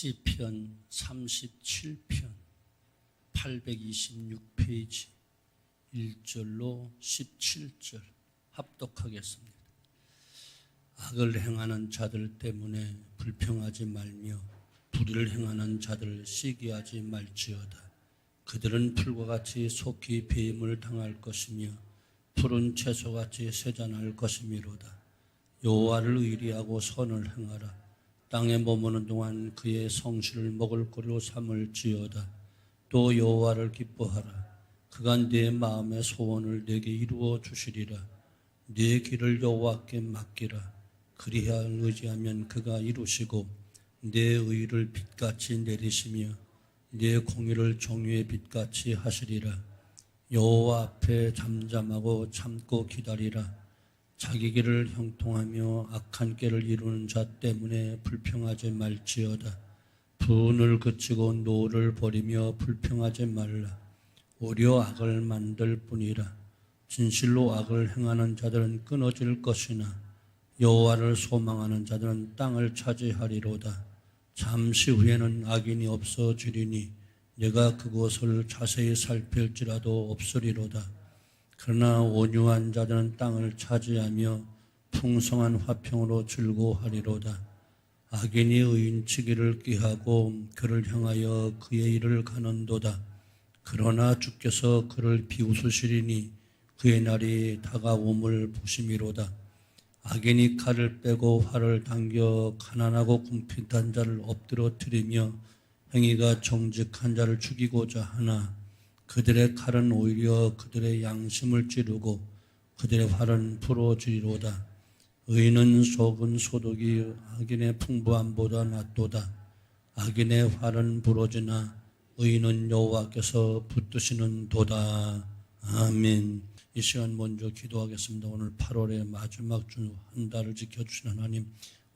시편 37편 826페이지 1절로 17절 합독하겠습니다. 악을 행하는 자들 때문에 불평하지 말며 불의를 행하는 자들을 시기하지 말지어다. 그들은 풀과 같이 속히 배임을 당할 것이며 푸른 채소같이 세잔할 것이미로다. 여호와를 의리하고 선을 행하라. 땅에 머무는 동안 그의 성실을 먹을거리로 삼을지어다. 또 여호와를 기뻐하라. 그가 네 마음의 소원을 내게 이루어 주시리라. 네 길을 여호와께 맡기라. 그리하 의지하면 그가 이루시고 내 의를 빛같이 내리시며 내 공의를 정의의 빛같이 하시리라. 여호와 앞에 잠잠하고 참고 기다리라. 자기 길을 형통하며 악한 길을 이루는 자 때문에 불평하지 말지어다. 분을 그치고 노를 버리며 불평하지 말라. 오히려 악을 만들 뿐이라. 진실로 악을 행하는 자들은 끊어질 것이나 여호와를 소망하는 자들은 땅을 차지하리로다. 잠시 후에는 악인이 없어지리니 내가 그곳을 자세히 살필지라도 없으리로다. 그러나 온유한 자들은 땅을 차지하며 풍성한 화평으로 즐거워하리로다. 악인이 의인치기를 꾀하고 그를 향하여 그의 일을 가는도다. 그러나 주께서 그를 비웃으시리니 그의 날이 다가옴을 보심이로다. 악인이 칼을 빼고 활을 당겨 가난하고 궁핍한 자를 엎드러뜨리며 행위가 정직한 자를 죽이고자 하나 그들의 칼은 오히려 그들의 양심을 찌르고 그들의 활은 부러지리로다. 의인은 속은 소득이 악인의 풍부함보다 낫도다. 악인의 활은 부러지나 의인은 여호와께서 붙드시는 도다. 아멘. 이 시간 먼저 기도하겠습니다. 오늘 8월의 마지막 주 한 달을 지켜주신 하나님,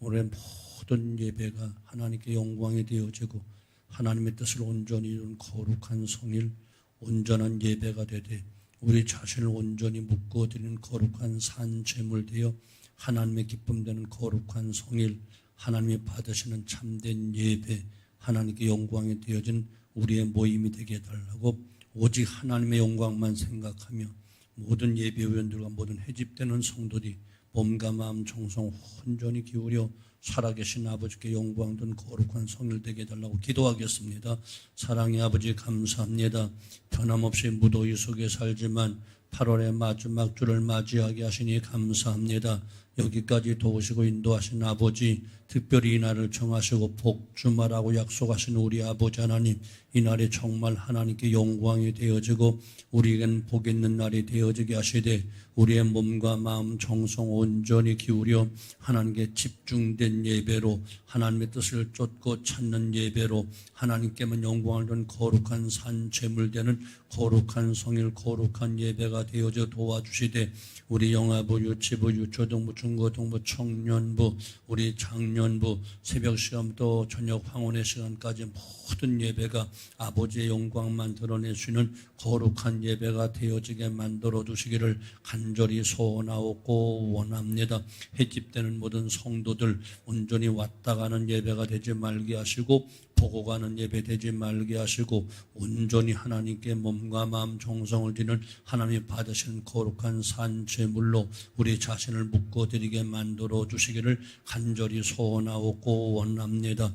올해 모든 예배가 하나님께 영광이 되어지고 하나님의 뜻을 온전히 이룬 거룩한 성일, 온전한 예배가 되되 우리 자신을 온전히 묶어드리는 거룩한 산 제물 되어 하나님의 기쁨 되는 거룩한 성일, 하나님이 받으시는 참된 예배, 하나님께 영광이 되어진 우리의 모임이 되게 해달라고 오직 하나님의 영광만 생각하며 모든 예배위원들과 모든 회집되는 성도들이 몸과 마음 정성 온전히 기울여 살아계신 아버지께 영광된 거룩한 성일 되게 해달라고 기도하겠습니다. 사랑의 아버지 감사합니다. 변함없이 무더위 속에 살지만 8월의 마지막 주를 맞이하게 하시니 감사합니다. 여기까지 도우시고 인도하신 아버지, 특별히 이 날을 정하시고 복주말하고 약속하신 우리 아버지 하나님, 이 날이 정말 하나님께 영광이 되어지고 우리에겐 복 있는 날이 되어지게 하시되 우리의 몸과 마음 정성 온전히 기울여 하나님께 집중된 예배로, 하나님의 뜻을 쫓고 찾는 예배로, 하나님께만 영광을 준 거룩한 산 제물되는 거룩한 성일 거룩한 예배가 되어져 도와주시되 우리 영아부, 유치부, 유초등부, 중고등부, 청년부, 우리 장년부 새벽 시간부터 저녁 황혼의 시간까지 모든 예배가 아버지의 영광만 드러내시는 거룩한 예배가 되어지게 만들어 주시기를 간절히 소원하고 원합니다. 회집되는 모든 성도들 온전히 왔다 가는 예배가 되지 말게 하시고 보고 가는 예배 되지 말게 하시고 온전히 하나님께 몸과 마음 정성을 드리는 하나님이 받으시는 거룩한 산 제물로 우리 자신을 묶어드리게 만들어 주시기를 간절히 소원하고 원합니다.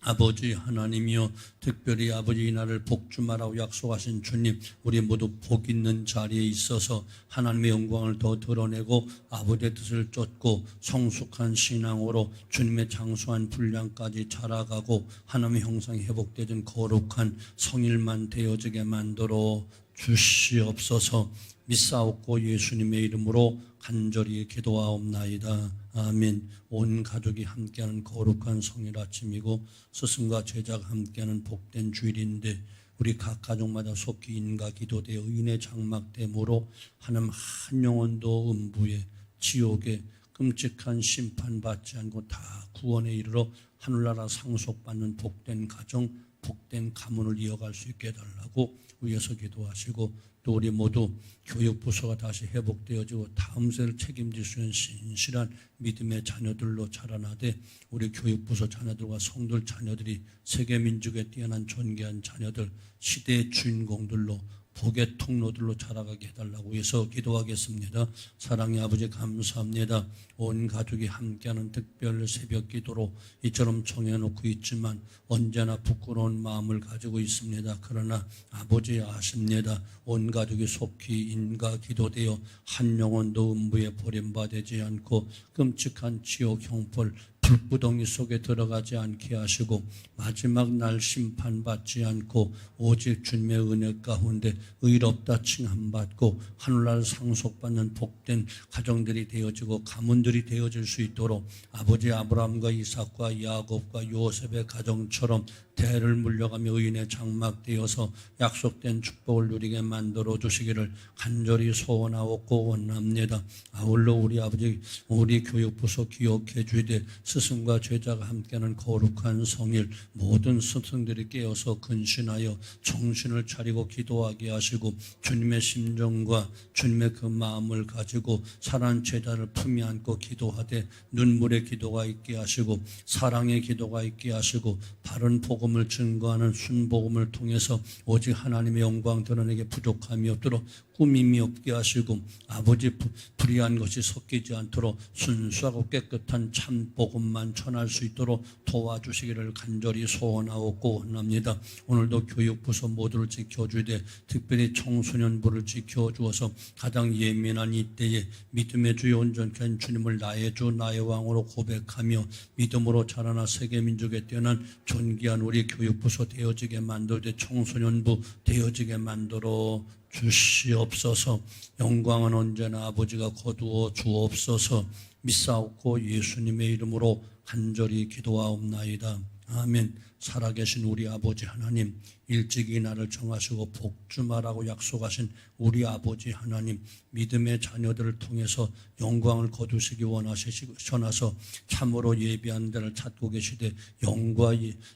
아버지 하나님이여, 특별히 아버지 이날을 복주말하고 약속하신 주님, 우리 모두 복 있는 자리에 있어서 하나님의 영광을 더 드러내고 아버지의 뜻을 쫓고 성숙한 신앙으로 주님의 장수한 분량까지 자라가고 하나님의 형상이 회복되는 거룩한 성일만 되어지게 만들어 주시옵소서. 믿사옵고 예수님의 이름으로 간절히 기도하옵나이다. 아멘. 온 가족이 함께하는 거룩한 성일 아침이고 스승과 제자가 함께하는 복된 주일인데 우리 각 가족마다 속히 인과 기도되어 의인의 장막됨으로 하나님 한 영혼도 음부에 지옥에 끔찍한 심판받지 않고 다 구원에 이르러 하늘나라 상속받는 복된 가정, 복된 가문을 이어갈 수 있게 해달라고 위에서 기도하시고 또 우리 모두 교육부서가 다시 회복되어지고 다음 세를 책임질 수 있는 신실한 믿음의 자녀들로 자라나되 우리 교육부서 자녀들과 성도들 자녀들이 세계민족에 뛰어난 존귀한 자녀들, 시대의 주인공들로 복의 통로들로 자라가게 해달라고 해서 기도하겠습니다. 사랑의 아버지 감사합니다. 온 가족이 함께하는 특별 새벽 기도로 이처럼 정해놓고 있지만 언제나 부끄러운 마음을 가지고 있습니다. 그러나 아버지 아십니다. 온 가족이 속히 인가 기도되어 한 영혼도 음부에 버림받지 않고 끔찍한 지옥 형벌 불구덩이 속에 들어가지 않게 하시고 마지막 날 심판받지 않고 오직 주님의 은혜 가운데 의롭다 칭함받고 하늘날 상속받는 복된 가정들이 되어지고 가문들이 되어질 수 있도록 아버지 아브라함과 이삭과 야곱과 요셉의 가정처럼 대를 물려가며 의인의 장막되어서 약속된 축복을 누리게 만들어 주시기를 간절히 소원하옵고 원합니다. 아울러 우리 아버지 우리 교육부서 기억해 주되 스승과 제자가 함께하는 거룩한 성일 모든 스승들이 깨어서 근신하여 정신을 차리고 기도하게 하시고 주님의 심정과 주님의 그 마음을 가지고 사랑하는 제자를 품에 안고 기도하되 눈물의 기도가 있게 하시고 사랑의 기도가 있게 하시고 바른 복음을 증거하는 순복음을 통해서 오직 하나님의 영광 드러내게 부족함이 없도록 꾸밈이 없게 하시고 아버지 불의한 것이 섞이지 않도록 순수하고 깨끗한 참 복음만 전할 수 있도록 도와주시기를 간절히 소원하옵고 원합니다. 오늘도 교육부서 모두를 지켜주되 특별히 청소년부를 지켜주어서 가장 예민한 이때에 믿음의 주요 온전한 주님을 나의 주 나의 왕으로 고백하며 믿음으로 자라나 세계민족에 뛰어난 존귀한 우리 교육부서 되어지게 만들되 청소년부 되어지게 만들어 주시옵소서. 영광은 언제나 아버지가 거두어 주옵소서. 믿사옵고 예수님의 이름으로 간절히 기도하옵나이다. 아멘. 살아계신 우리 아버지 하나님, 일찍이 나를 정하시고 복주마라고 약속하신 우리 아버지 하나님, 믿음의 자녀들을 통해서 영광을 거두시기 원하셔서 참으로 예비하는 자를 찾고 계시되 영과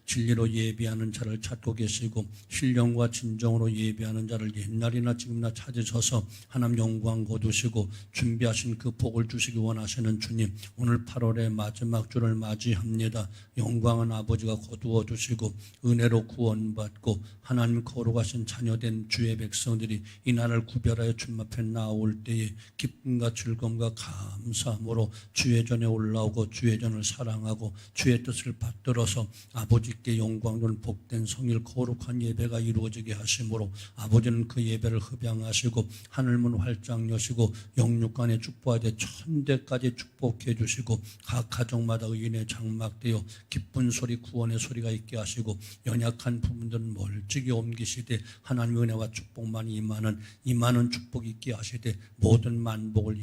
진리로 예비하는 자를 찾고 계시고 신령과 진정으로 예비하는 자를 옛날이나 지금이나 찾으셔서 하나님 영광 거두시고 준비하신 그 복을 주시기 원하시는 주님, 오늘 8월의 마지막 주를 맞이합니다. 영광은 아버지가 거두어 주시고 은혜로 구원받고 하나님 거룩하신 자녀된 주의 백성들이 이 날을 구별하여 주님 앞에 나올 때에 기쁨과 즐거움과 감사함으로 주의 전에 올라오고 주의 전을 사랑하고 주의 뜻을 받들어서 아버지께 영광을 복된 성일 거룩한 예배가 이루어지게 하심으로 아버지는 그 예배를 흡양하시고 하늘문 활짝 여시고 영육간에 축복하되 천대까지 축복해 주시고 각 가정마다 의인의 장막되어 기쁜 소리 구원의 소리가 있게 하시고 연약한 부분들은 멀찍이 옮기시되 하나님의 은혜와 축복만 임하는 축복이 있게 하시되 모든 만복을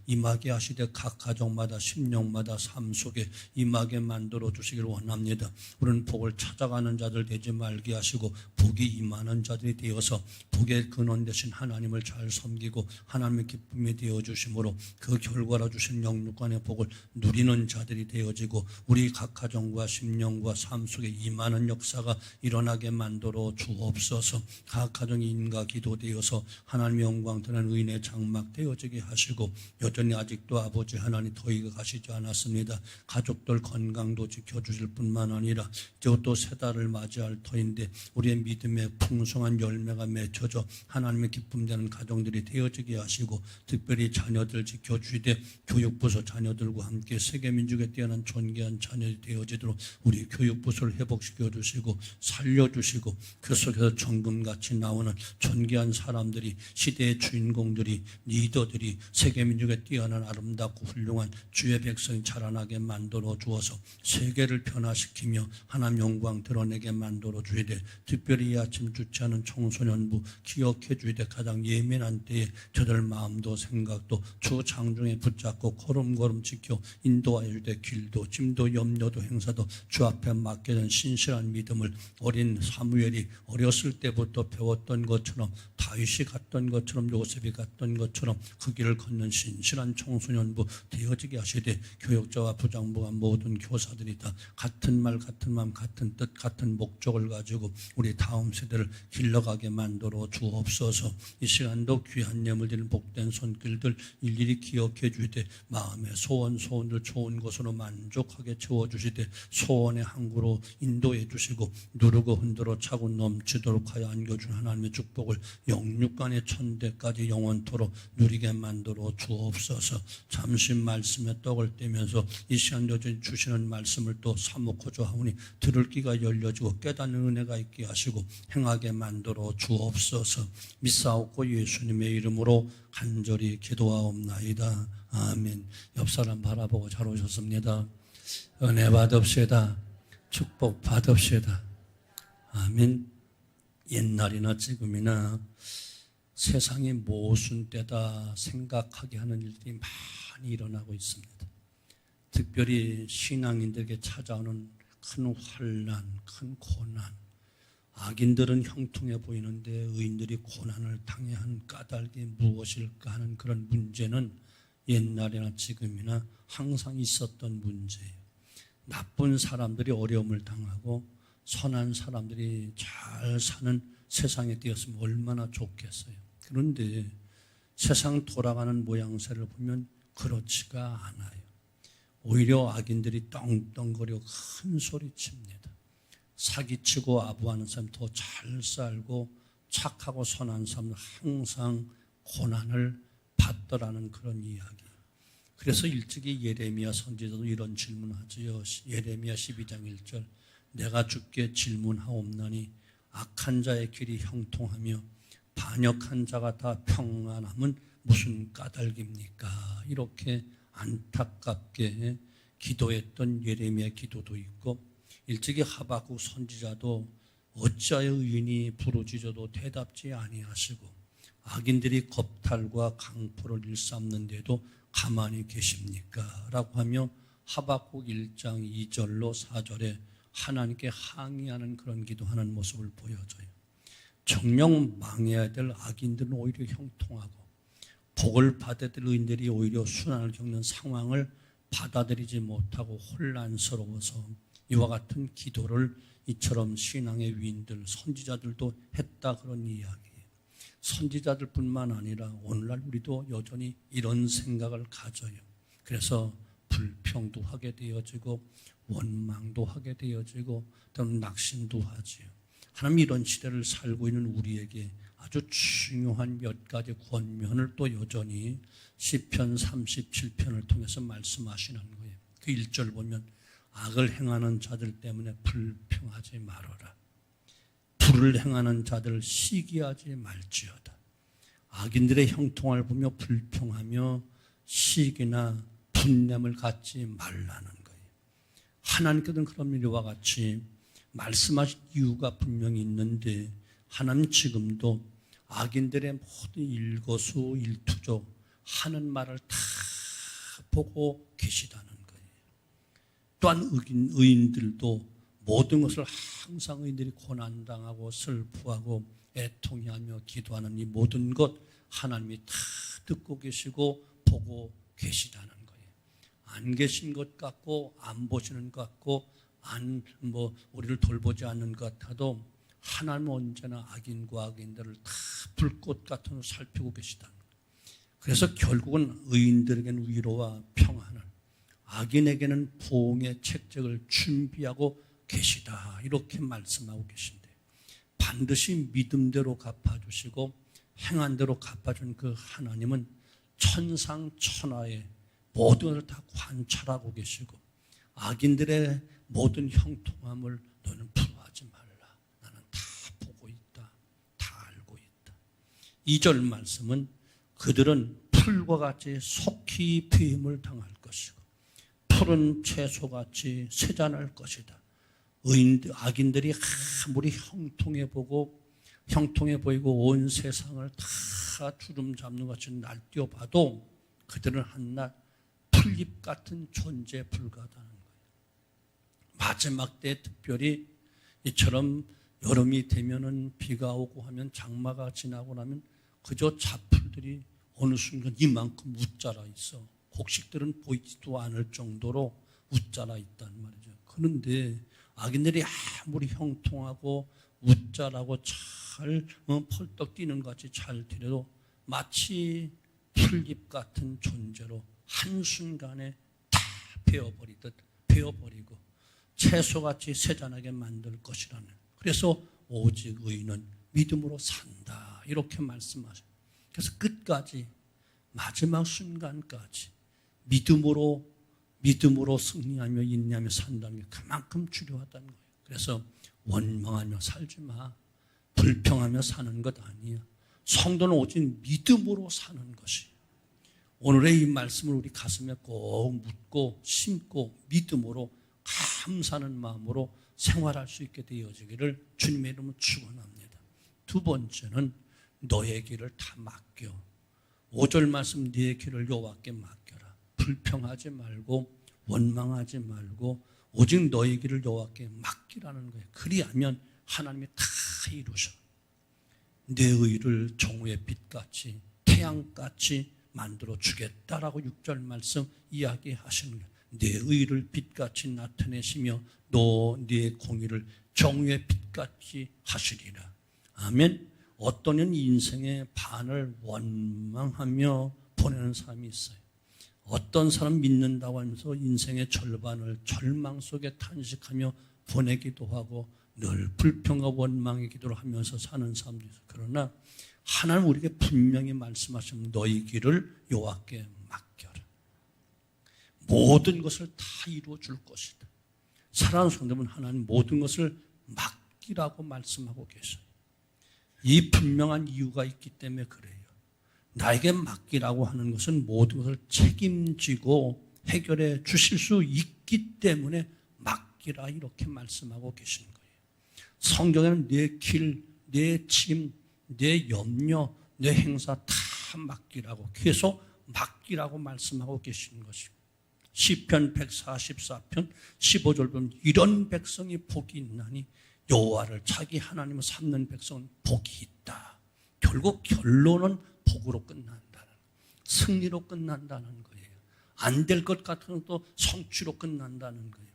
임하게 하시되 각 가정마다 심령마다 삶 속에 임하게 만들어 주시기를 원합니다. 우리는 복을 찾아가는 자들 되지 말게 하시고 복이 임하는 자들이 되어서 복의 근원 되신 하나님을 잘 섬기고 하나님의 기쁨이 되어 주심으로 그 결과로 주신 영육간의 복을 누리는 자들이 되어지고 우리 각 가정과 심령과 삶 속에 임하는 역사가 일어나게 만들어 주옵소서. 각 가정이 인과 기도되어서 하나님의 영광 드러난 의인의 장막 되어지게 하시고 여전히 아직도 아버지 하나님 더위가 가시지 않았습니다. 가족들 건강도 지켜주실 뿐만 아니라 이제 또 새 달을 맞이할 터인데 우리의 믿음의 풍성한 열매가 맺혀져 하나님의 기쁨 되는 가정들이 되어지게 하시고 특별히 자녀들 지켜주시되 교육부서 자녀들과 함께 세계민족에 뛰어난 존귀한 자녀들이 되어지도록 우리 교육부서를 회복시켜 주시고 살려주시고 그 속에서 정금같이 나오는 존귀한 사람들이 시대의 주인공들이 리더들이 세계민족에 뛰어난 아름답고 훌륭한 주의 백성이 자라나게 만들어 주어서 세계를 변화시키며 하나님 영광 드러내게 만들어 주야 돼. 특별히 이 아침 주최하는 청소년부 기억해 주야 돼. 가장 예민한 때에 저들 마음도 생각도 주 장중에 붙잡고 걸음걸음 지켜 인도하여 주되 길도 짐도 염려도 행사도 주 앞에 맡게 된 신실한 믿음을 어린 삶 사무엘이 어렸을 때부터 배웠던 것처럼, 다윗이 갔던 것처럼, 요셉이 갔던 것처럼 그 길을 걷는 신실한 청소년부 되어지게 하시되, 교역자와 부장부가 모든 교사들이 다 같은 말, 같은 마음, 같은 뜻, 같은 목적을 가지고 우리 다음 세대를 길러가게 만들어 주옵소서. 이 시간도 귀한 예물 드리는 복된 손길들 일일이 기억해 주시되, 마음의 소원들 좋은 것으로 만족하게 채워주시되, 소원의 항구로 인도해 주시고, 누르고 흔들어 차고 넘치도록 하여 안겨준 하나님의 축복을 영육간의 천대까지 영원토록 누리게 만들어 주옵소서. 잠시 말씀에 떡을 떼면서 이 시간도 주시는 말씀을 또 사모코자 하오니 들을 귀가 열려지고 깨닫는 은혜가 있게 하시고 행하게 만들어 주옵소서. 믿사옵고 예수님의 이름으로 간절히 기도하옵나이다. 아멘. 옆 사람 바라보고 잘 오셨습니다. 은혜 받읍시다. 축복 받읍시다. 아멘. 옛날이나 지금이나 세상이 무슨 때다 생각하게 하는 일들이 많이 일어나고 있습니다. 특별히 신앙인들에게 찾아오는 큰 환난, 큰 고난, 악인들은 형통해 보이는데 의인들이 고난을 당해야 한 까닭이 무엇일까 하는 그런 문제는 옛날이나 지금이나 항상 있었던 문제예요. 나쁜 사람들이 어려움을 당하고 선한 사람들이 잘 사는 세상에 되었으면 얼마나 좋겠어요. 그런데 세상 돌아가는 모양새를 보면 그렇지가 않아요. 오히려 악인들이 떵떵거리고 큰 소리 칩니다. 사기치고 아부하는 사람 더 잘 살고 착하고 선한 사람은 항상 고난을 받더라는 그런 이야기. 그래서 일찍이 예레미야 선지자도 이런 질문하지요. 예레미야 12장 1절, 내가 주께 질문하옵나니 악한 자의 길이 형통하며 반역한 자가 다 평안함은 무슨 까닭입니까? 이렇게 안타깝게 기도했던 예레미야 기도도 있고, 일찍이 하박국 선지자도 어찌하여 의인이 부르짖어도 대답지 아니하시고 악인들이 겁탈과 강포를 일삼는데도 가만히 계십니까? 라고 하며 하박국 1장 2절로 4절에 하나님께 항의하는 그런 기도하는 모습을 보여줘요. 정녕 망해야 될 악인들은 오히려 형통하고 복을 받아야 될 의인들이 오히려 순환을 겪는 상황을 받아들이지 못하고 혼란스러워서 이와 같은 기도를 이처럼 신앙의 위인들, 선지자들도 했다, 그런 이야기예요. 선지자들뿐만 아니라 오늘날 우리도 여전히 이런 생각을 가져요. 그래서 불평도 하게 되어지고 원망도 하게 되어지고 또는 낙심도 하지요. 하나님 이런 시대를 살고 있는 우리에게 아주 중요한 몇 가지 권면을 또 여전히 시편 37편을 통해서 말씀하시는 거예요. 그 1절 보면 악을 행하는 자들 때문에 불평하지 말아라. 불을 행하는 자들 시기하지 말지어다. 악인들의 형통을 보며 불평하며 시기나 분냄을 갖지 말라는 거예요. 하나님께서는 그런 일과 같이 말씀하신 이유가 분명히 있는데 하나님 지금도 악인들의 모든 일거수일투족 하는 말을 다 보고 계시다는 거예요. 또한 의인들도 모든 것을 항상 의인들이 고난당하고 슬퍼하고 애통해하며 기도하는 이 모든 것 하나님이 다 듣고 계시고 보고 계시다는 거예요. 안 계신 것 같고 안 보시는 것 같고 우리를 돌보지 않는 것 같아도 하나님은 언제나 악인과 악인들을 다 불꽃 같은 살피고 계시다는 거예요. 그래서 결국은 의인들에게는 위로와 평안을, 악인에게는 보응의 책적을 준비하고 계시다, 이렇게 말씀하고 계신데, 반드시 믿음대로 갚아주시고 행한 대로 갚아준 그 하나님은 천상천하의 모든 것을 다 관찰하고 계시고 악인들의 모든 형통함을 너는 부러워하지 말라. 나는 다 보고 있다. 다 알고 있다. 2절 말씀은 그들은 풀과 같이 속히 배임을 당할 것이고 푸른 채소같이 쇠잔할 것이다. 악인들이 아무리 형통해 보이고 온 세상을 다 주름 잡는 것 같이 날뛰어 봐도 그들은 한낱 풀잎 같은 존재에 불과하다는 거예요. 마지막 때 특별히 이처럼 여름이 되면은 비가 오고 하면 장마가 지나고 나면 그저 잡풀들이 어느 순간 이만큼 웃자라 있어. 곡식들은 보이지도 않을 정도로 웃자라 있단 말이죠. 그런데 악인들이 아무리 형통하고 웃자라고 잘 펄떡 뛰는 것 같이 잘 뛰려도 마치 풀잎 같은 존재로 한순간에 다 베어버리고 채소같이 세잔하게 만들 것이라는. 그래서 오직 의인은 믿음으로 산다 이렇게 말씀하셔요. 그래서 끝까지 마지막 순간까지 믿음으로 승리하며 인내하며 산다는 게 그만큼 중요하다는 거예요. 그래서 원망하며 살지 마. 불평하며 사는 것 아니야. 성도는 오직 믿음으로 사는 것이. 오늘의 이 말씀을 우리 가슴에 꼭 묻고 심고 믿음으로 감사하는 마음으로 생활할 수 있게 되어지기를 주님의 이름으로 축원합니다. 두 번째는 너의 길을 다 맡겨. 5절 말씀 너의 길을 여호와께 맡겨라. 불평하지 말고 원망하지 말고 오직 너의 길을 여호와께 맡기라는 거예요. 그리하면 하나님이 다 이루셔. 내 의를 정오의 빛같이 태양같이 만들어 주겠다라고 6절 말씀 이야기하시는 거예요. 내 의를 빛같이 나타내시며 너 네 공의를 정오의 빛같이 하시리라. 아멘. 어떤 이는 인생의 반을 원망하며 보내는 사람이 있어요. 어떤 사람 믿는다고 하면서 인생의 절반을 절망 속에 탄식하며 보내기도 하고 늘 불평과 원망의 기도를 하면서 사는 사람도 있어요. 그러나 하나님 우리에게 분명히 말씀하시면 너희 길을 여호와께 맡겨라. 모든 것을 다 이루어 줄 것이다. 사랑하는 성도는 하나님 모든 것을 맡기라고 말씀하고 계셔요. 이 분명한 이유가 있기 때문에 그래요. 나에게 맡기라고 하는 것은 모든 것을 책임지고 해결해 주실 수 있기 때문에 맡기라 이렇게 말씀하고 계시는 거예요. 성경에는 내 길, 내 짐, 내 염려, 내 행사 다 맡기라고 계속 맡기라고 말씀하고 계시는 것입니다. 시편 144편 15절 보면 이런 백성이 복이 있나니 여호와를 자기 하나님을 삼는 백성은 복이 있다. 결국 결론은 복으로 끝난다는, 승리로 끝난다는 거예요. 안 될 것 같은 것도 성취로 끝난다는 거예요.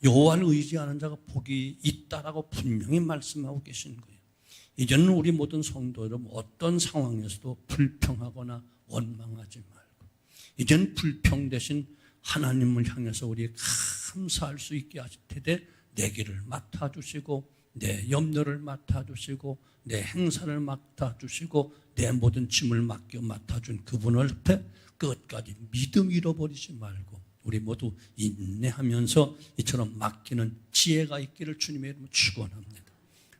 여호와를 의지하는 자가 복이 있다라고 분명히 말씀하고 계시는 거예요. 이제는 우리 모든 성도 여러분 어떤 상황에서도 불평하거나 원망하지 말고 이제는 불평 대신 하나님을 향해서 우리 감사할 수 있게 하실 텐데 내 길을 맡아주시고 내 염려를 맡아주시고 내 행사를 맡아주시고 내 모든 짐을 맡아준 그분을 앞에 끝까지 믿음 잃어버리지 말고 우리 모두 인내하면서 이처럼 맡기는 지혜가 있기를 주님의 이름으로 축원합니다.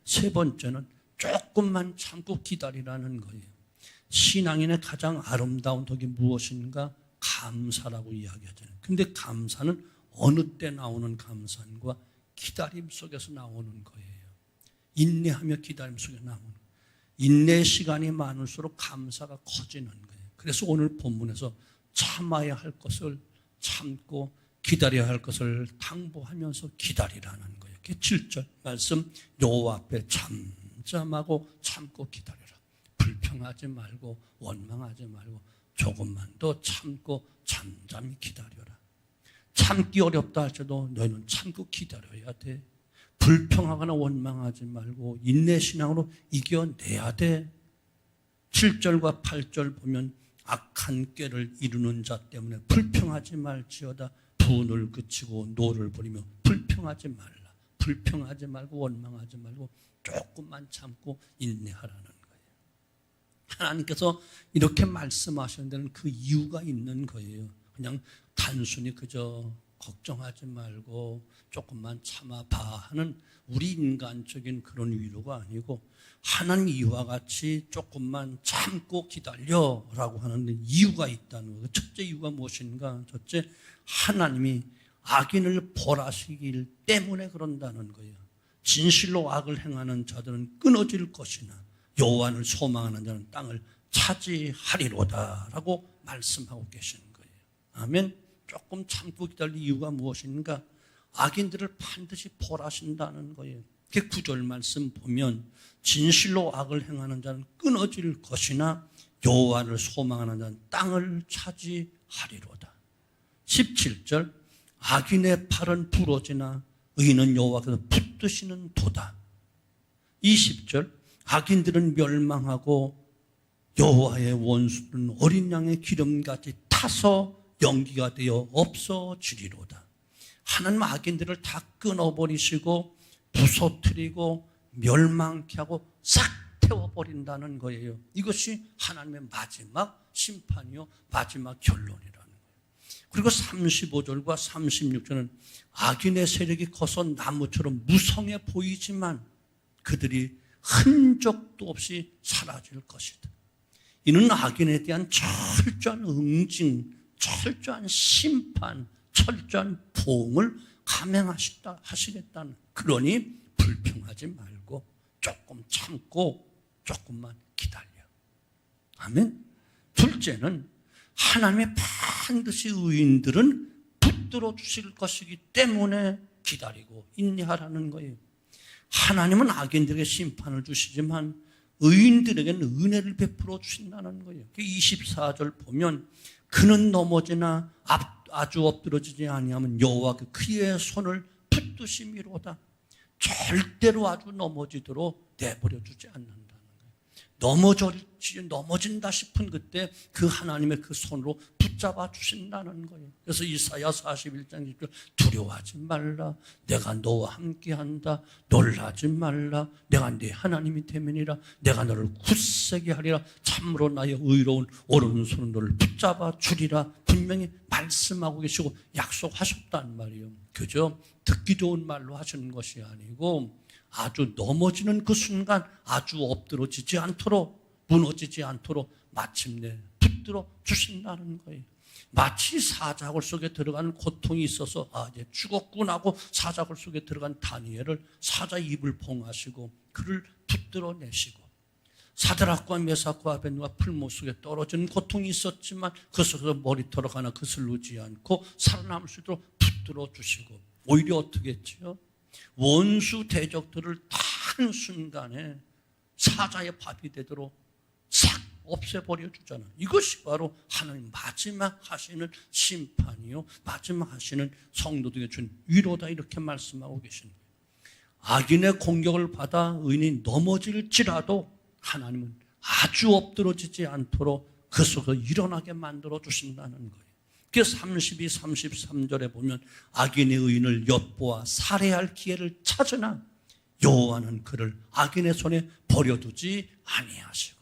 세 번째는 조금만 참고 기다리라는 거예요. 신앙인의 가장 아름다운 덕이 무엇인가? 감사라고 이야기하잖아요. 근데 감사는 어느 때 나오는 감사과 기다림 속에서 나오는 거예요. 인내하며 기다림 속에 나오는 거예요. 인내의 시간이 많을수록 감사가 커지는 거예요. 그래서 오늘 본문에서 참아야 할 것을 참고 기다려야 할 것을 당부하면서 기다리라는 거예요. 7절 말씀 여호와 앞에 잠잠하고 참고 기다려라. 불평하지 말고 원망하지 말고 조금만 더 참고 잠잠히 기다려라. 참기 어렵다 할지라도 너희는 참고 기다려야 돼. 불평하거나 원망하지 말고 인내신앙으로 이겨내야 돼. 7절과 8절 보면 악한 꾀를 이루는 자 때문에 불평하지 말지어다. 분을 그치고 노를 부리며 불평하지 말라. 불평하지 말고 원망하지 말고 조금만 참고 인내하라는 거예요. 하나님께서 이렇게 말씀하시는 데는 그 이유가 있는 거예요. 그냥 단순히 그저 걱정하지 말고 조금만 참아봐 하는 우리 인간적인 그런 위로가 아니고 하나님 이와 같이 조금만 참고 기다려라고 하는 이유가 있다는 거예요. 첫째 이유가 무엇인가? 첫째, 하나님이 악인을 벌하시길 때문에 그런다는 거예요. 진실로 악을 행하는 자들은 끊어질 것이나 여호와를 소망하는 자는 땅을 차지하리로다라고 말씀하고 계시는 거예요. 아멘. 조금 참고 기다릴 이유가 무엇인가? 악인들을 반드시 벌하신다는 거예요. 그 구절 말씀 보면 진실로 악을 행하는 자는 끊어질 것이나 여호와를 소망하는 자는 땅을 차지하리로다. 17절 악인의 팔은 부러지나 의인은 여호와께서 붙드시는 도다. 20절 악인들은 멸망하고 여호와의 원수는 어린 양의 기름같이 타서 연기가 되어 없어지리로다. 하나님 악인들을 다 끊어버리시고 부서뜨리고 멸망케 하고 싹 태워버린다는 거예요. 이것이 하나님의 마지막 심판이요 마지막 결론이라는 거예요. 그리고 35절과 36절은 악인의 세력이 커서 나무처럼 무성해 보이지만 그들이 흔적도 없이 사라질 것이다. 이는 악인에 대한 철저한 응징, 철저한 심판, 철저한 보응을 감행하시겠다는. 그러니 불평하지 말고 조금 참고 조금만 기다려. 아멘. 둘째는 하나님의 반드시 의인들은 붙들어 주실 것이기 때문에 기다리고 인내하라는 거예요. 하나님은 악인들에게 심판을 주시지만 의인들에게는 은혜를 베풀어 주신다는 거예요. 24절 보면 그는 넘어지나 아주 엎드러지지 아니하면 여호와께 그의 손을 붙드심이로다. 절대로 아주 넘어지도록 내버려 주지 않는다는 거예요. 넘어진다 싶은 그때 그 하나님의 그 손으로 붙잡아 주신다는 거예요. 그래서 이사야 41장 10절 두려워하지 말라. 내가 너와 함께한다. 놀라지 말라. 내가 네 하나님이 되면이라. 내가 너를 굳세게 하리라. 참으로 나의 의로운 오른손은 너를 붙잡아 주리라. 분명히 말씀하고 계시고 약속하셨단 말이에요. 그저 듣기 좋은 말로 하시는 것이 아니고 아주 넘어지는 그 순간 아주 엎드러지지 않도록 무너지지 않도록 마침내 붙들어 주신다는 거예요. 마치 사자굴 속에 들어가는 고통이 있어서 이제 죽었구나 하고 사자굴 속에 들어간 다니엘을 사자 입을 봉하시고 그를 붙들어 내시고 사드락과 메삭과 아벳느고가 풀못 속에 떨어지는 고통이 있었지만 그 속에서 머리털어 하나 그슬르지 않고 살아남을 수 있도록 붙들어 주시고 오히려 어떻게 했지요? 원수 대적들을 다 한순간에 사자의 밥이 되도록 싹 없애버려 주잖아. 이것이 바로 하나님 마지막 하시는 심판이요 마지막 하시는 성도들에게 준 위로다 이렇게 말씀하고 계십니다. 악인의 공격을 받아 의인이 넘어질지라도 하나님은 아주 엎드러지지 않도록 그 속에서 일어나게 만들어 주신다는 거예요. 그래서 32, 33절에 보면 악인의 의인을 엿보아 살해할 기회를 찾으나 여호와는 그를 악인의 손에 버려두지 아니하시고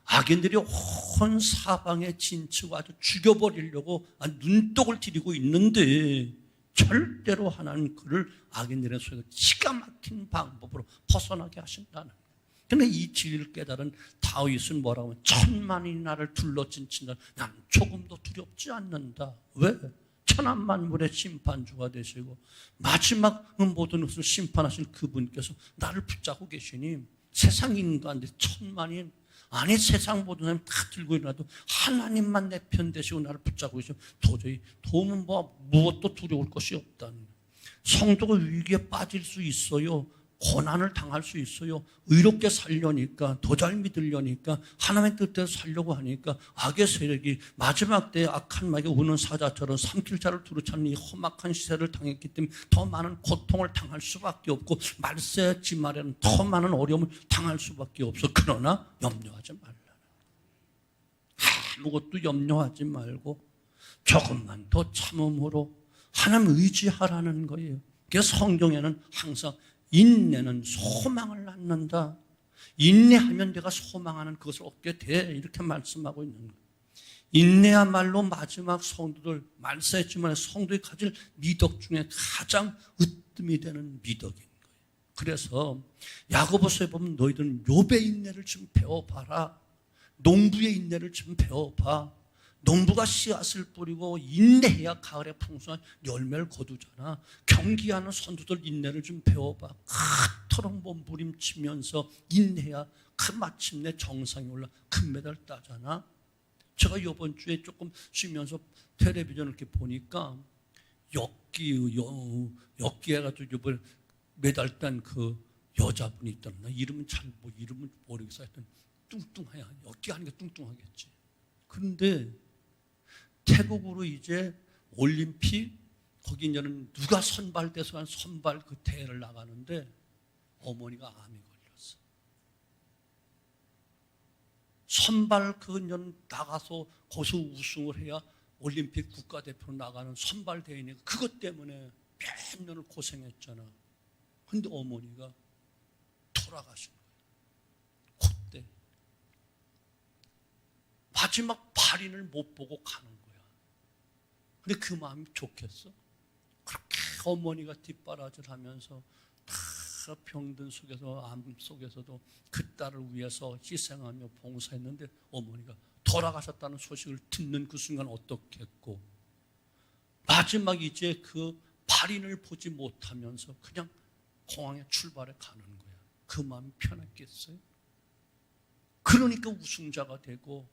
악인들이 온 사방에 진치고 아주 죽여버리려고 눈독을 들이고 있는데 절대로 하나님 그를 악인들의 손에서 기가 막힌 방법으로 벗어나게 하신다는 거예요. 그런데 이 진리를 깨달은 다윗은 뭐라고 하면 천만이 나를 둘러친다. 난 조금도 두렵지 않는다. 왜? 천하만물의 심판주가 되시고 마지막 모든 것을 심판하신 그분께서 나를 붙잡고 계시니 세상 인간들 천만이 아니 세상 모든 사람이 다 들고 일어나도 하나님만 내 편 되시고 나를 붙잡고 계시면 도저히 도움은 무엇도 두려울 것이 없다는 거예요. 성도가 위기에 빠질 수 있어요. 고난을 당할 수 있어요. 의롭게 살려니까 더 잘 믿으려니까 하나님의 뜻대로 살려고 하니까 악의 세력이 마지막 때에 악한 마귀가 우는 사자처럼 삼킬 자를 두루 찾는 이 험악한 시세를 당했기 때문에 더 많은 고통을 당할 수밖에 없고 말세 지말에는 더 많은 어려움을 당할 수밖에 없어. 그러나 염려하지 말라. 아무것도 염려하지 말고 조금만 더 참음으로 하나님 의지하라는 거예요. 그래서 성경에는 항상 인내는 소망을 낳는다. 인내하면 내가 소망하는 그것을 얻게 돼. 이렇게 말씀하고 있는 거예요. 인내야말로 마지막 성도들, 말세지만 성도의 가질 미덕 중에 가장 으뜸이 되는 미덕인 거예요. 그래서 야고보서에 보면 너희들은 욥의 인내를 좀 배워봐라. 농부의 인내를 좀 배워봐. 농부가 씨앗을 뿌리고 인내해야 가을에 풍성한 열매를 거두잖아. 경기하는 선두들 인내를 좀 배워봐. 그토록 몸부림치면서 인내해야 그 마침내 정상에 올라 금메달 따잖아. 제가 이번 주에 조금 쉬면서 텔레비전을 이렇게 보니까 엽기 해가지고 이번 메달 딴 그 여자분이 있더라. 나 이름은 이름은 모르겠어. 하여튼 뚱뚱해야 어깨 하는 게 뚱뚱하겠지. 그런데 태국으로 이제 올림픽 거기 이제는 누가 선발돼서 한 선발 그 대회를 나가는데 어머니가 암이 걸렸어. 선발 그 년 나가서 거기서 우승을 해야 올림픽 국가대표로 나가는 선발 대회니까 그것 때문에 몇 년을 고생했잖아. 근데 어머니가 돌아가신 거야. 그때 마지막 발인을 못 보고 가는 거야. 근데 그 마음이 좋겠어? 그렇게 어머니가 뒷바라지하면서 다 병든 속에서 암 속에서도 그 딸을 위해서 희생하며 봉사했는데 어머니가 돌아가셨다는 소식을 듣는 그 순간 어떻겠고 마지막 이제 그 발인을 보지 못하면서 그냥 공항에 출발해 가는 거야. 그 마음이 편했겠어요? 그러니까 우승자가 되고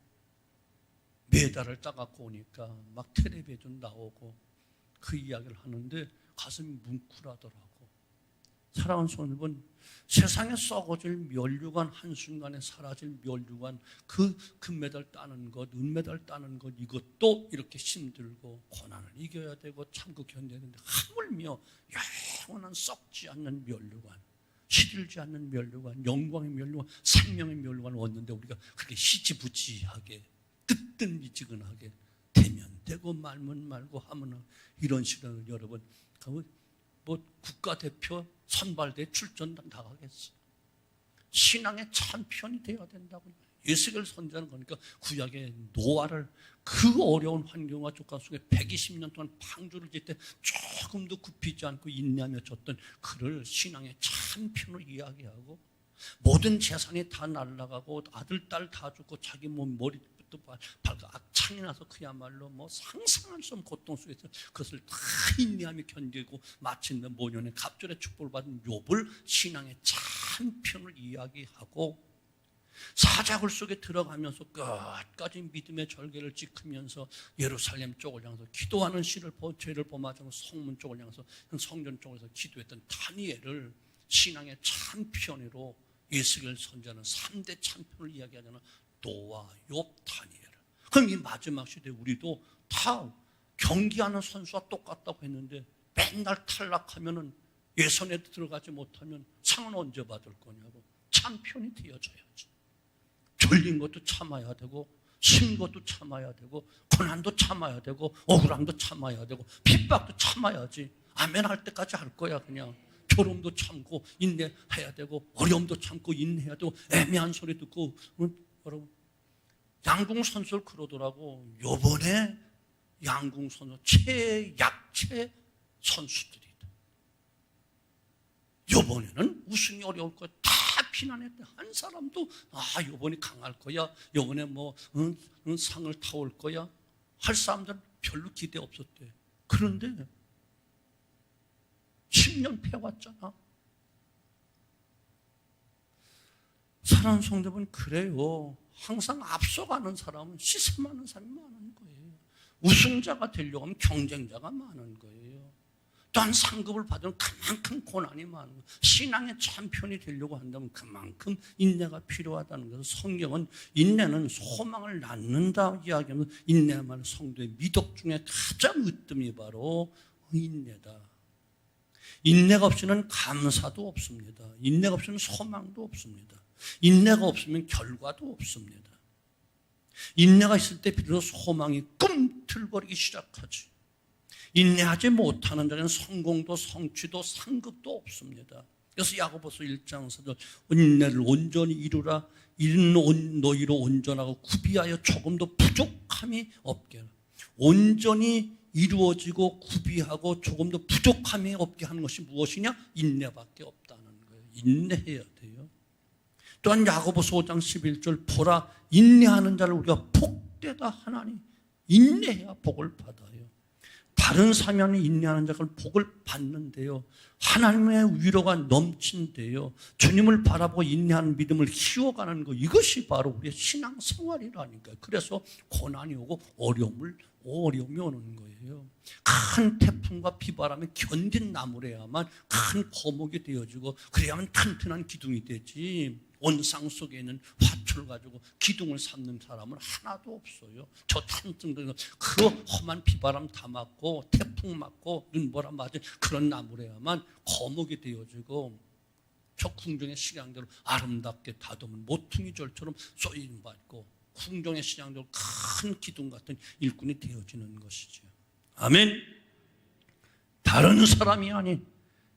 메달을 따갖고 오니까 막 텔레비전 나오고 그 이야기를 하는데 가슴이 뭉클하더라고. 사랑하는 성도분, 세상에 썩어질 면류관, 한순간에 사라질 면류관, 그 금메달 따는 것, 은메달 따는 것, 이것도 이렇게 힘들고 고난을 이겨야 되고 참고 견뎌야 되는데 하물며 영원한 썩지 않는 면류관, 시들지 않는 면류관, 영광의 면류관, 생명의 면류관을 얻는데 우리가 그렇게 희지부지하게 뜨뜻미지근하게 되면 되고 말면 말고 하면 이런 식으로 여러분 뭐 국가대표 선발대회 출전 나가겠어. 신앙의 챔피언이 되어야 된다고. 예수를 선전하는 거니까 구약의 노아를 그 어려운 환경과 조건 속에 120년 동안 방주를 짓 때 조금도 굽히지 않고 인내하며 졌던 그를 신앙의 챔피언으로 이야기하고 모든 재산이 다 날아가고 아들 딸 다 죽고 자기 몸 머리부터 발가 악창이 나서 그야말로 뭐 상상할 수 없는 고통 속에서 그것을 다 인내하며 견디고 마침내 모년의 갑절의 축복을 받은 욥을 신앙의 챔피언을 이야기하고 사자굴 속에 들어가면서 끝까지 믿음의 절개를 지키면서 예루살렘 쪽을 향해서 기도하는 죄를 범하자고 성문 쪽을 향해서 성전 쪽에서 기도했던 다니엘을 신앙의 챔피언으로 예수를 선지하는 3대 챔피언을 이야기하잖아. 노아, 욥, 다니엘. 그럼 이 마지막 시대에 우리도 다 경기하는 선수와 똑같다고 했는데 맨날 탈락하면은 예선에 들어가지 못하면 상은 언제 받을 거냐고. 챔피언이 되어줘야지. 졸린 것도 참아야 되고 신 것도 참아야 되고 고난도 참아야 되고 억울함도 참아야 되고 핍박도 참아야지. 아멘 할 때까지 할 거야 그냥. 괴로움도 참고 인내해야 되고 어려움도 참고 인내해야 되고 애매한 소리 듣고 여러분 양궁 선수를 그러더라고. 요번에 양궁 선수 최약체 선수들이다. 요번에는 우승이 어려울 거야. 다 비난했대. 한 사람도 요번에 강할 거야. 요번에 상을 타올 거야. 할 사람들은 별로 기대 없었대. 그런데 10년 패왔잖아. 사랑하는 성도분, 그래요. 항상 앞서가는 사람은 시샘하는 사람이 많은 거예요. 우승자가 되려고 하면 경쟁자가 많은 거예요. 또한 상급을 받으면 그만큼 고난이 많은 거예요. 신앙의 챔피언이 되려고 한다면 그만큼 인내가 필요하다는 것을 성경은 인내는 소망을 낳는다 이야기하면서 인내야말로 성도의 미덕 중에 가장 으뜸이 바로 인내다. 인내가 없이는 감사도 없습니다. 인내가 없이는 소망도 없습니다. 인내가 없으면 결과도 없습니다. 인내가 있을 때 비로소 소망이 꿈틀거리기 시작하지. 인내하지 못하는 자는 성공도 성취도 상급도 없습니다. 그래서 야고보서 1장 4절 인내를 온전히 이루라. 이는 너희로 온전하고 구비하여 조금도 부족함이 없게 하라. 온전히 이루어지고 구비하고 조금도 부족함이 없게 하는 것이 무엇이냐? 인내밖에 없다는 거예요. 인내해야 돼요. 또한 야고보서 5장 11절 보라 인내하는 자를 우리가 복되다 하나니 인내해야 복을 받아요. 다른 사람이 인내하는 자가 복을 받는데요. 하나님의 위로가 넘친대요. 주님을 바라보고 인내하는 믿음을 키워가는 것, 이것이 바로 우리의 신앙생활이라니까요. 그래서 고난이 오고 어려움이 오는 거예요. 큰 태풍과 비바람에 견딘 나무래야만 큰 거목이 되어지고 그래야만 튼튼한 기둥이 되지, 온상 속에 있는 화초를 가지고 기둥을 삼는 사람은 하나도 없어요. 저 탄증들 그 험한 비바람 다 맞고 태풍 맞고 눈보라 맞은 그런 나무래야만 거목이 되어지고 저 궁정의 식양대로 아름답게 다듬은 모퉁이 절처럼 쏘임 받고 궁정의 식양대로 큰 기둥 같은 일꾼이 되어지는 것이죠. 아멘. 다른 사람이 아닌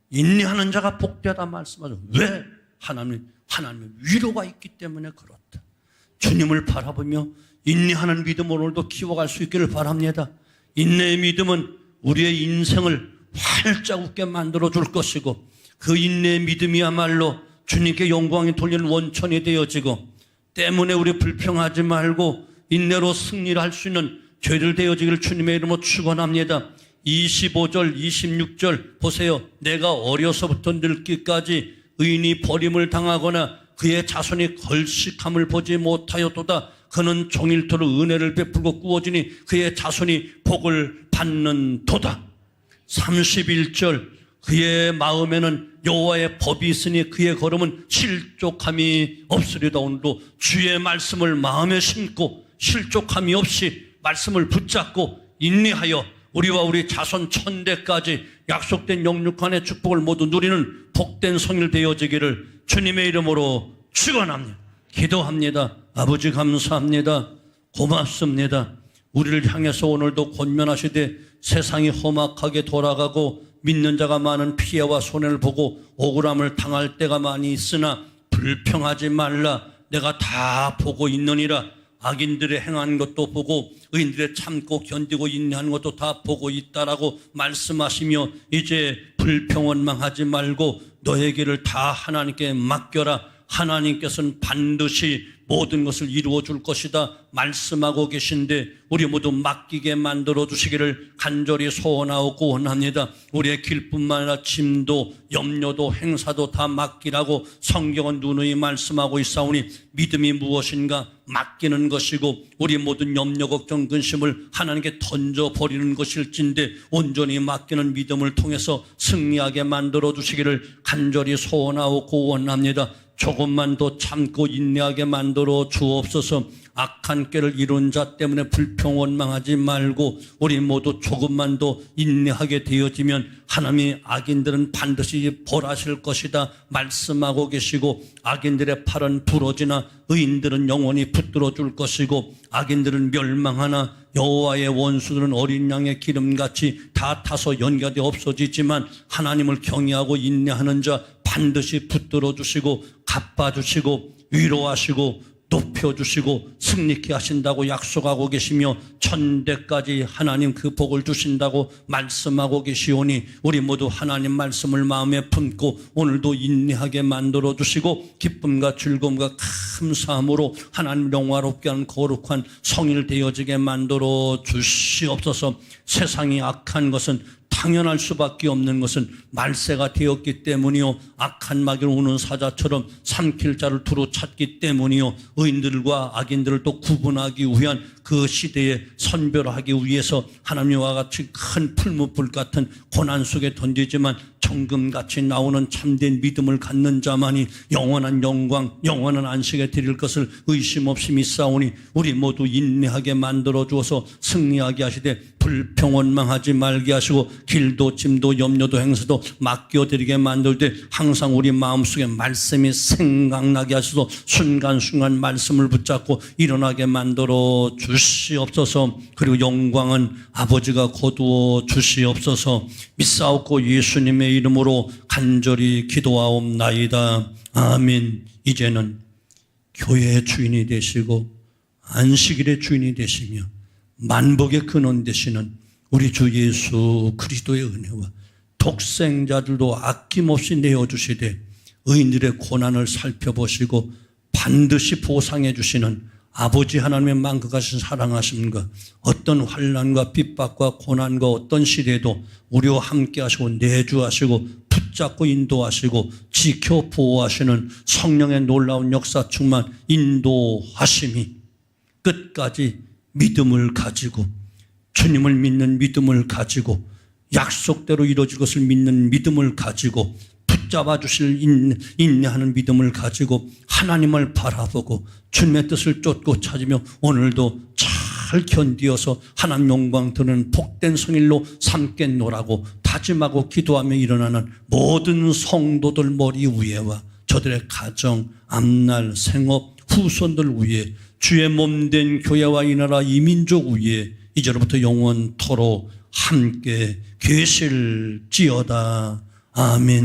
인내하는 자가 복되다 말씀하죠. 왜? 하나님의 위로가 있기 때문에 그렇다. 주님을 바라보며 인내하는 믿음 오늘도 키워갈 수 있기를 바랍니다. 인내의 믿음은 우리의 인생을 활짝 웃게 만들어줄 것이고 그 인내의 믿음이야말로 주님께 영광이 돌리는 원천이 되어지고 때문에 우리 불평하지 말고 인내로 승리를 할 수 있는 죄를 되어지기를 주님의 이름으로 축원합니다. 25절 26절 보세요. 내가 어려서부터 늙기까지 의인이 버림을 당하거나 그의 자손이 걸식함을 보지 못하였도다. 그는 종일토록 은혜를 베풀고 꾸어지니 그의 자손이 복을 받는도다. 31절 그의 마음에는 여호와의 법이 있으니 그의 걸음은 실족함이 없으리다. 오늘도 주의 말씀을 마음에 심고 실족함이 없이 말씀을 붙잡고 인내하여 우리와 우리 자손 천대까지 약속된 영육간의 축복을 모두 누리는 복된 성일 되어지기를 주님의 이름으로 축원합니다. 기도합니다. 아버지 감사합니다. 고맙습니다. 우리를 향해서 오늘도 권면하시되 세상이 험악하게 돌아가고 믿는 자가 많은 피해와 손해를 보고 억울함을 당할 때가 많이 있으나 불평하지 말라. 내가 다 보고 있느니라. 악인들의 행한 것도 보고 의인들의 참고 견디고 인내하는 것도 다 보고 있다라고 말씀하시며 이제 불평원망하지 말고 너의 길을 다 하나님께 맡겨라. 하나님께서는 반드시 모든 것을 이루어 줄 것이다 말씀하고 계신데 우리 모두 맡기게 만들어 주시기를 간절히 소원하고 원합니다. 우리의 길뿐만 아니라 짐도 염려도 행사도 다 맡기라고 성경은 누누이 말씀하고 있사오니 믿음이 무엇인가? 맡기는 것이고 우리 모든 염려 걱정 근심을 하나님께 던져버리는 것일진데 온전히 맡기는 믿음을 통해서 승리하게 만들어 주시기를 간절히 소원하고 원합니다. 조금만 더 참고 인내하게 만들어 주옵소서. 악한 꾀를 이룬 자 때문에 불평원망하지 말고 우리 모두 조금만 더 인내하게 되어지면 하나님이 악인들은 반드시 벌하실 것이다 말씀하고 계시고 악인들의 팔은 부러지나 의인들은 영원히 붙들어 줄 것이고 악인들은 멸망하나 여호와의 원수들은 어린 양의 기름같이 다 타서 연결돼 없어지지만 하나님을 경외하고 인내하는 자 반드시 붙들어 주시고 갚아주시고 위로하시고 높여주시고 승리케 하신다고 약속하고 계시며 천대까지 하나님 그 복을 주신다고 말씀하고 계시오니 우리 모두 하나님 말씀을 마음에 품고 오늘도 인내하게 만들어 주시고 기쁨과 즐거움과 감사함으로 하나님 영화롭게 하는 거룩한 성일 되어지게 만들어 주시옵소서. 세상이 악한 것은 당연할 수밖에 없는 것은 말세가 되었기 때문이요 악한 마귀를 우는 사자처럼 삼킬 자를 두루 찾기 때문이요 의인들과 악인들을 또 구분하기 위한 그 시대에 선별하기 위해서 하나님과 같이 큰 풀무불 같은 고난 속에 던지지만 정금같이 나오는 참된 믿음을 갖는 자만이 영원한 영광 영원한 안식에 드릴 것을 의심 없이 믿사오니 우리 모두 인내하게 만들어 주어서 승리하게 하시되 불평원망하지 말게 하시고 길도 짐도 염려도 행사도 맡겨드리게 만들 때 항상 우리 마음속에 말씀이 생각나게 하셔서 순간순간 말씀을 붙잡고 일어나게 만들어 주시옵소서. 그리고 영광은 아버지가 거두어 주시옵소서. 믿사옵고 예수님의 이름으로 간절히 기도하옵나이다. 아멘. 이제는 교회의 주인이 되시고 안식일의 주인이 되시며 만복의 근원 되시는 우리 주 예수 그리스도의 은혜와 독생자들도 아낌없이 내어주시되 의인들의 고난을 살펴보시고 반드시 보상해 주시는 아버지 하나님의 만극하신 사랑하심과 어떤 환난과 핍박과 고난과 어떤 시대에도 우리와 함께 하시고 내주하시고 붙잡고 인도하시고 지켜 보호하시는 성령의 놀라운 역사 충만 인도하심이 끝까지 믿음을 가지고 주님을 믿는 믿음을 가지고 약속대로 이루어질 것을 믿는 믿음을 가지고 붙잡아 주실 인내하는 믿음을 가지고 하나님을 바라보고 주님의 뜻을 쫓고 찾으며 오늘도 잘 견디어서 하나님 영광 드는 복된 성일로 삼겠노라고 다짐하고 기도하며 일어나는 모든 성도들 머리 위에와 저들의 가정, 앞날, 생업, 후손들 위에 주의 몸된 교회와 이 나라 이 민족 위에 이제로부터 영원토록 함께 계실지어다. 아멘.